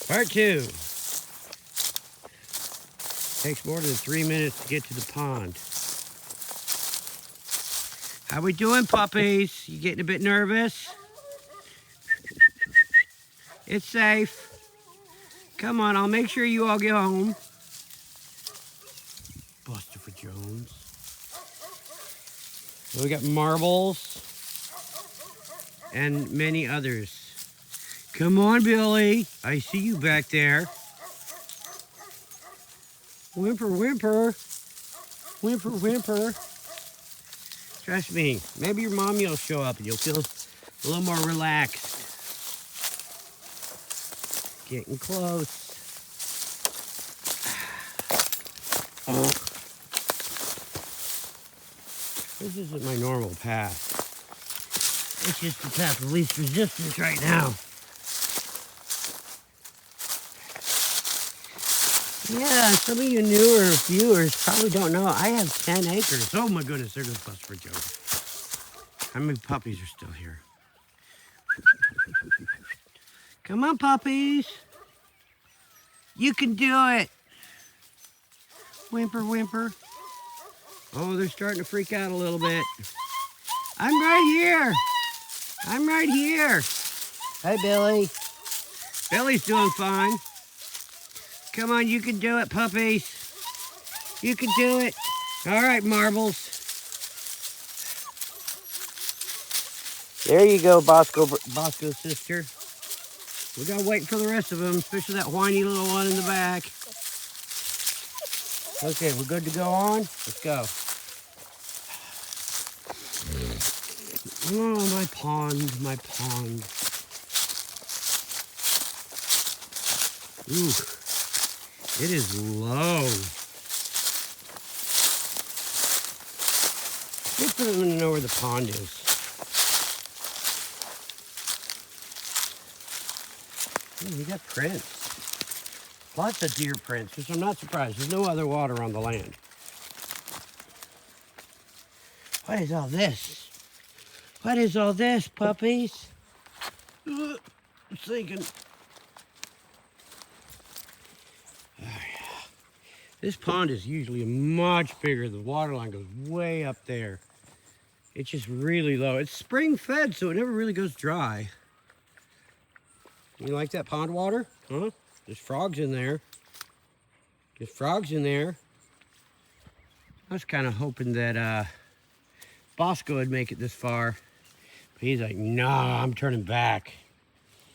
Part 2. Takes more than 3 minutes to get to the pond. How we doing, puppies? You getting a bit nervous? It's safe. Come on, I'll make sure you all get home. Buster Jones. We got marbles and many others. Come on, Billy. I see you back there. Whimper, whimper. Whimper, whimper. Trust me, maybe your mommy will show up and you'll feel a little more relaxed. Getting close. Oh. This isn't my normal path. It's just the path of least resistance right now. Yeah, some of you newer viewers probably don't know. I have 10 acres. Oh my goodness, there goes Buster Jones. How many puppies are still here? Come on, puppies. You can do it. Whimper, whimper. Oh, they're starting to freak out a little bit. I'm right here. I'm right here. Hi, Billy. Billy's doing fine. Come on, you can do it, puppies. You can do it. All right, marbles. There you go, Bosco's sister. We gotta wait for the rest of them, especially that whiny little one in the back. Okay, we're good to go on? Let's go. Oh, my pond, my pond. Ooh, it is low. Good for them to know where the pond is. Ooh, we got prints. Lots of deer prints, which I'm not surprised. There's no other water on the land. What is all this? What is all this, puppies? I'm sinking. Oh, yeah. This pond is usually much bigger. The water line goes way up there. It's just really low. It's spring fed, so it never really goes dry. You like that pond water? Huh? There's frogs in there. There's frogs in there. I was kind of hoping that Bosco would make it this far. But he's like, nah, I'm turning back.